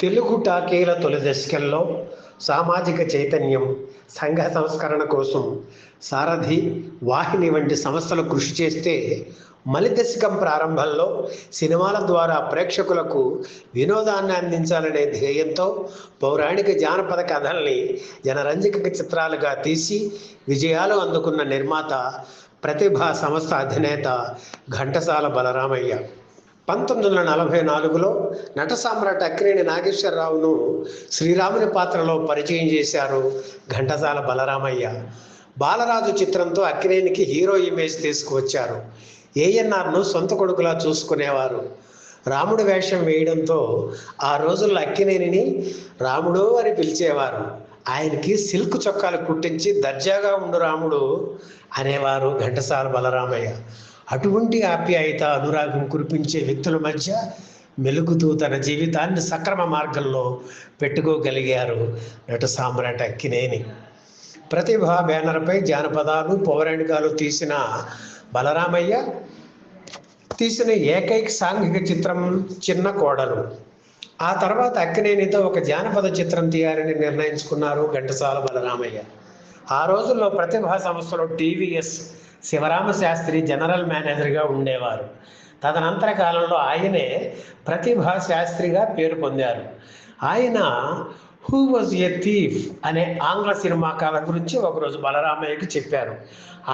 తెలుగు టాకీల తొలి దశకంలో సామాజిక చైతన్యం, సంఘ సంస్కరణ కోసం సారథి, వాహిని వంటి సంస్థలు కృషి చేస్తే, మలి దశకం ప్రారంభంలో సినిమాల ద్వారా ప్రేక్షకులకు వినోదాన్ని అందించాలనే ధ్యేయంతో పౌరాణిక జానపద కథల్ని జనరంజక చిత్రాలుగా తీసి విజయాలు అందుకున్న నిర్మాత ప్రతిభా సంస్థ అధినేత ఘంటసాల బలరామయ్య. 1944లో నట సామ్రాట్ అక్కినేని నాగేశ్వరరావును శ్రీరాముని పాత్రలో పరిచయం చేశారు ఘంటసాల బలరామయ్య. బాలరాజు చిత్రంతో అక్కినేనికి హీరో ఇమేజ్ తీసుకువచ్చారు. ఏఎన్ఆర్ను సొంత కొడుకులా చూసుకునేవారు. రాముడు వేషం వేయడంతో ఆ రోజుల్లో అక్కినేనిని రాముడు అని పిలిచేవారు. ఆయనకి సిల్క్ చొక్కాలు కుట్టించి దర్జాగా ఉండు రాముడు అనేవారు ఘంటసాల బలరామయ్య. అటువంటి ఆప్యాయత, అనురాగం కురిపించే వ్యక్తుల మధ్య మెలుగుతూ తన జీవితాన్ని సక్రమ మార్గంలో పెట్టుకోగలిగారు నట సామ్రాట్ అక్కినేని. ప్రతిభ బ్యానర్పై జానపదాలు, పౌరాణికాలు తీసిన బలరామయ్య తీసిన ఏకైక సాంఘిక చిత్రం చిన్న కోడలు. ఆ తర్వాత అక్కినేనితో ఒక జానపద చిత్రం తీయాలని నిర్ణయించుకున్నారు ఘంటసాల బలరామయ్య. ఆ రోజుల్లో ప్రతిభా సంస్థలో టీవీఎస్ శివరామ శాస్త్రి జనరల్ మేనేజర్గా ఉండేవారు. తదనంతర కాలంలో ఆయనే ప్రతిభా శాస్త్రిగా పేరు పొందారు. ఆయన హూ వాజ్ ఎ థీఫ్ అనే ఆంగ్ల సినిమా కథ గురించి ఒకరోజు బలరామయ్యకి చెప్పారు.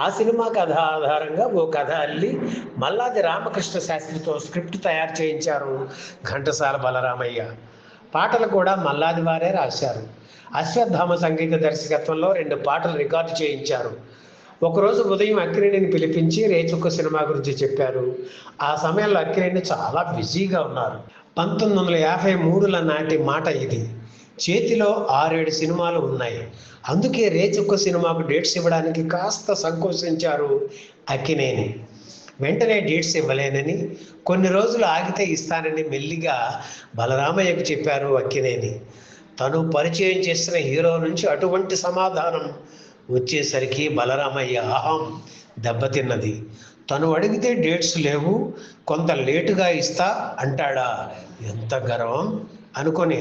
ఆ సినిమా కథ ఆధారంగా ఓ కథ అల్లి మల్లాది రామకృష్ణ శాస్త్రితో స్క్రిప్ట్ తయారు చేయించారు ఘంటసాల బలరామయ్య. పాటలు కూడా మల్లాది వారే రాశారు. అశ్వత్థామ సంగీత దర్శకత్వంలో 2 పాటలు రికార్డు చేయించారు. ఒకరోజు ఉదయం అక్కినేనిని పిలిపించి రేచుక్క సినిమా గురించి చెప్పారు. ఆ సమయంలో అక్కినేని చాలా బిజీగా ఉన్నారు. 1953 నాటి మాట ఇది. చేతిలో 6-7 సినిమాలు ఉన్నాయి. అందుకే రేచుక్క సినిమాకు డేట్స్ ఇవ్వడానికి కాస్త సంకోచించారు అక్కినేని. వెంటనే డేట్స్ ఇవ్వలేనని, కొన్ని రోజులు ఆగితే ఇస్తానని మెల్లిగా బలరామయ్యకు చెప్పారు అక్కినేని. తను పరిచయం చేసిన హీరో నుంచి అటువంటి సమాధానం వచ్చేసరికి బలరామయ్య అహం దెబ్బతిన్నది. తను అడిగితే డేట్స్ లేవు, కొంత లేటుగా ఇస్తా అంటాడా, ఎంత గర్వం అనుకొని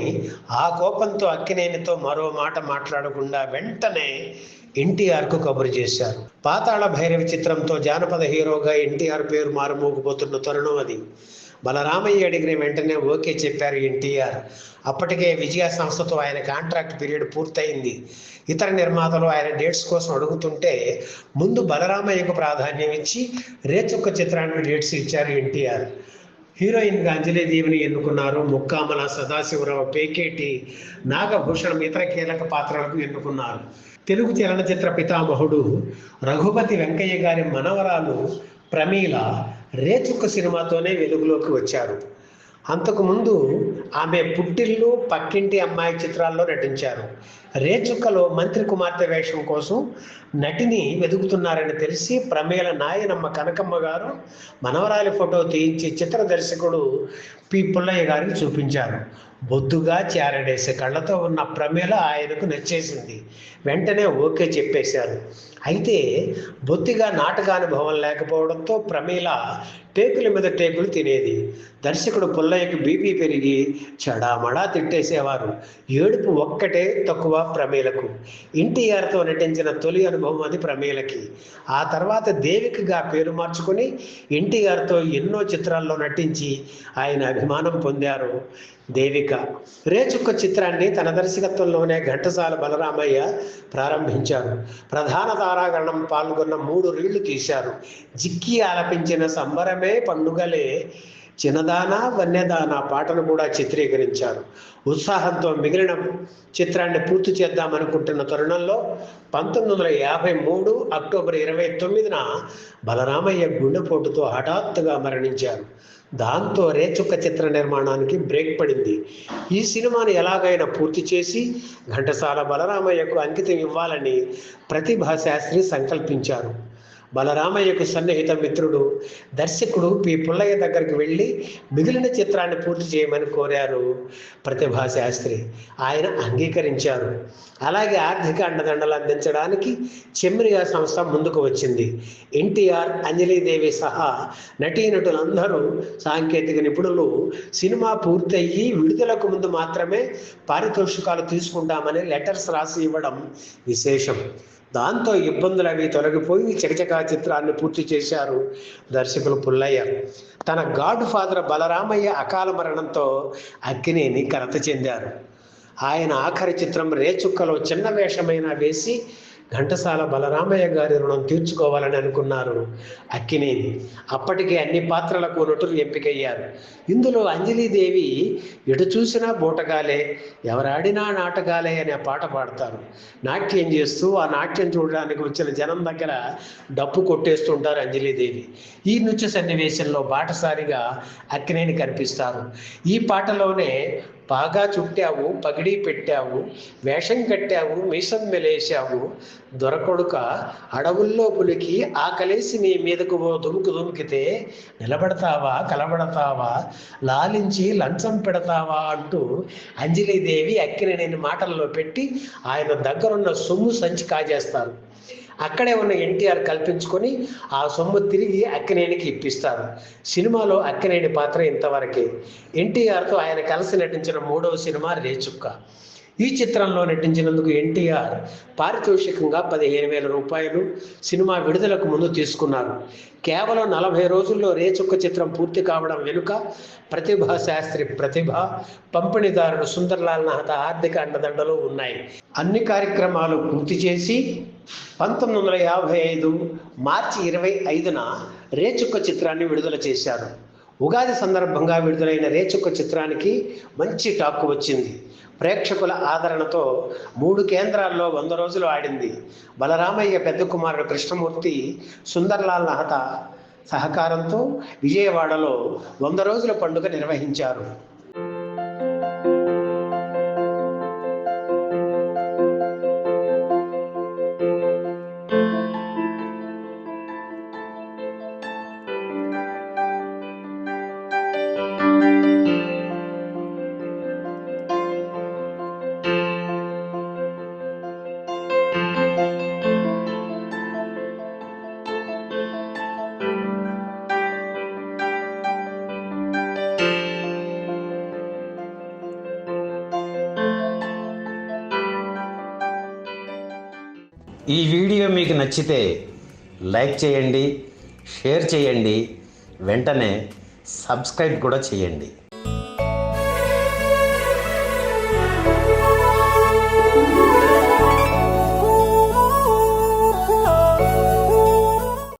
ఆ కోపంతో అక్కినేనితో మరో మాట మాట్లాడకుండా వెంటనే ఎన్టీఆర్కు కబురు చేశారు. పాతాళ భైరవి చిత్రంతో జానపద హీరోగా ఎన్టీఆర్ పేరు మారుమోగిపోతున్న తరుణం అది. బలరామయ్య అడిగిన వెంటనే ఓకే చెప్పారు ఎన్టీఆర్. అప్పటికే విజయ సంస్థతో ఆయన కాంట్రాక్ట్ పీరియడ్ పూర్తయింది. ఇతర నిర్మాతలు ఆయన డేట్స్ కోసం అడుగుతుంటే ముందు బలరామయ్యకు ప్రాధాన్యం ఇచ్చి రేచుక్క చిత్రానికి డేట్స్ ఇచ్చారు ఎన్టీఆర్. హీరోయిన్గా అంజలీదేవిని ఎన్నుకున్నారు. ముక్కామల, సదాశివరావు, పేకేటి, నాగభూషణం ఇతర కీలక పాత్రలకు ఎన్నుకున్నారు. తెలుగు చలనచిత్ర పితామహుడు రఘుపతి వెంకయ్య గారి మనవరాలు ప్రమీల రేచుక్క సినిమాతోనే వెలుగులోకి వచ్చారు. అంతకుముందు ఆమె పుట్టిల్లు, పక్కింటి అమ్మాయి చిత్రాల్లో నటించారు. రేచుక్కలో మంత్రి కుమార్తె వేషం కోసం నటిని వెతుకుతున్నారని తెలిసి ప్రమేల నాయనమ్మ కనకమ్మ గారు మనవరాలి ఫోటో తీయించి చిత్ర దర్శకుడు పి పుల్లయ్య గారికి చూపించారు. బొద్దుగా చారడేసే కళ్ళతో ఉన్న ప్రమేల ఆయనకు నచ్చేసింది. వెంటనే ఓకే చెప్పేశారు. అయితే బొత్తిగా నాటకానుభవం లేకపోవడంతో ప్రమీల టేకుల మీద టేకులు తినేది. దర్శకుడు పుల్లయ్యకి బీపీ పెరిగి చెడామడా తిట్టేసేవారు. ఏడుపు ఒక్కటే తక్కువ ప్రమీలకు. ఎన్టీఆర్తో నటించిన తొలి అనుభవం అది ప్రమీలకి. ఆ తర్వాత దేవికగా పేరు మార్చుకొని ఎన్టీఆర్తో ఎన్నో చిత్రాల్లో నటించి ఆయన అభిమానం పొందారు దేవిక. రేచుక్క చిత్రాన్ని తన దర్శకత్వంలోనే ఘంటసాల బలరామయ్య ప్రారంభించారు. ప్రధాన తారాగణం పాల్గొన్న 3 రీళ్లు తీశారు. జిక్కి ఆలపించిన సంబరమే పండుగలే, చిన్నదానా వన్యదానా పాటను కూడా చిత్రీకరించారు. ఉత్సాహంతో మిగిలిన చిత్రాన్ని పూర్తి చేద్దామనుకుంటున్న తరుణంలో 1953 అక్టోబర్ 29న బలరామయ్య గుండెపోటుతో హఠాత్తుగా మరణించారు. దాంతో రేచుక్క చిత్ర నిర్మాణానికి బ్రేక్ పడింది. ఈ సినిమాని ఎలాగైనా పూర్తి చేసి ఘంటసాల బలరామయ్యకు అంకితం ఇవ్వాలని ప్రతిభా శాస్త్రి సంకల్పించారు. బలరామయ్యకు సన్నిహిత మిత్రుడు దర్శకుడు పి పుల్లయ్య దగ్గరికి వెళ్ళి మిగిలిన చిత్రాన్ని పూర్తి చేయమని కోరారు ప్రతిభా శాస్త్రి. ఆయన అంగీకరించారు. అలాగే ఆర్థిక అండదండలు అందించడానికి చెమ్మిరియా సంస్థ ముందుకు వచ్చింది. ఎన్టీఆర్, అంజలీదేవి సహా నటీనటులందరూ, సాంకేతిక నిపుణులు సినిమా పూర్తయ్యి విడుదలకు ముందు మాత్రమే పారితోషికాలు తీసుకుంటామని లెటర్స్ రాసి ఇవ్వడం విశేషం. దాంతో ఇబ్బందులు అవి తొలగిపోయి చకచకా చిత్రాన్ని పూర్తి చేశారు దర్శకులు పుల్లయ్య. తన గాడ్ ఫాదర్ బలరామయ్య అకాల మరణంతో అక్కినేని కలత చెందారు. ఆయన ఆఖరి చిత్రం రేచుక్కలో చిన్న వేషమైనా వేసి ఘంటసాల బలరామయ్య గారి రుణం తీర్చుకోవాలని అనుకున్నారు అక్కినేని. అప్పటికే అన్ని పాత్రలకు నటులు ఎంపికయ్యారు. ఇందులో అంజలీదేవి ఎటు చూసినా బూటకాలే, ఎవరాడినా నాటకాలే అనే పాట పాడతారు. నాట్యం చేస్తూ ఆ నాట్యం చూడడానికి వచ్చిన జనం దగ్గర డప్పు కొట్టేస్తుంటారు అంజలీదేవి. ఈ నృత్య సన్నివేశంలో బాటసారిగా అక్కినేని కనిపిస్తారు. ఈ పాటలోనే బాగా చుట్టావు, పగిడి పెట్టావు, వేషం కట్టావు, మీసం మెలేశావు, దొరకొడుక అడవుల్లో పులికి ఆకలేసి నీ మీదకు దుముకితే నిలబడతావా, కలబడతావా, లాలించి లంచం పెడతావా అంటూ అంజలీదేవి అక్కినేని మాటల్లో పెట్టి ఆయన దగ్గరున్న సొమ్ము సంచి కాజేస్తారు. అక్కడే ఉన్న ఎన్టీఆర్ కల్పించుకొని ఆ సొమ్ము తిరిగి అక్కినేనికి ఇప్పిస్తారు. సినిమాలో అక్కినేని పాత్ర ఇంతవరకే. ఎన్టీఆర్తో ఆయన కలిసి నటించిన 3వ సినిమా రేచుక్క. ఈ చిత్రంలో నటించినందుకు ఎన్టీఆర్ పారితోషికంగా 15,000 రూపాయలు సినిమా విడుదలకు ముందు తీసుకున్నారు. కేవలం 40 రోజుల్లో రేచుక్క చిత్రం పూర్తి కావడం వెనుక ప్రతిభా శాస్త్రి ప్రతిభ, పంపిణీదారుడు సుందర్లాల్ నహతా ఆర్థిక అండదండలు ఉన్నాయి. అన్ని కార్యక్రమాలు పూర్తి చేసి 1955 మార్చి 25న రేచుక్క చిత్రాన్ని విడుదల చేశారు. ఉగాది సందర్భంగా విడుదలైన రేచుక్క చిత్రానికి మంచి టాక్ వచ్చింది. ప్రేక్షకుల ఆదరణతో 3 కేంద్రాల్లో 100 రోజులు ఆడింది. బలరామయ్య పెద్ద కుమారుడు కృష్ణమూర్తి, సుందర్లాల్ నహతా సహకారంతో విజయవాడలో 100 రోజుల పండుగ నిర్వహించారు. ఈ వీడియో మీకు నచ్చితే లైక్ చేయండి, షేర్ చేయండి, వెంటనే సబ్స్క్రైబ్ కూడా చేయండి.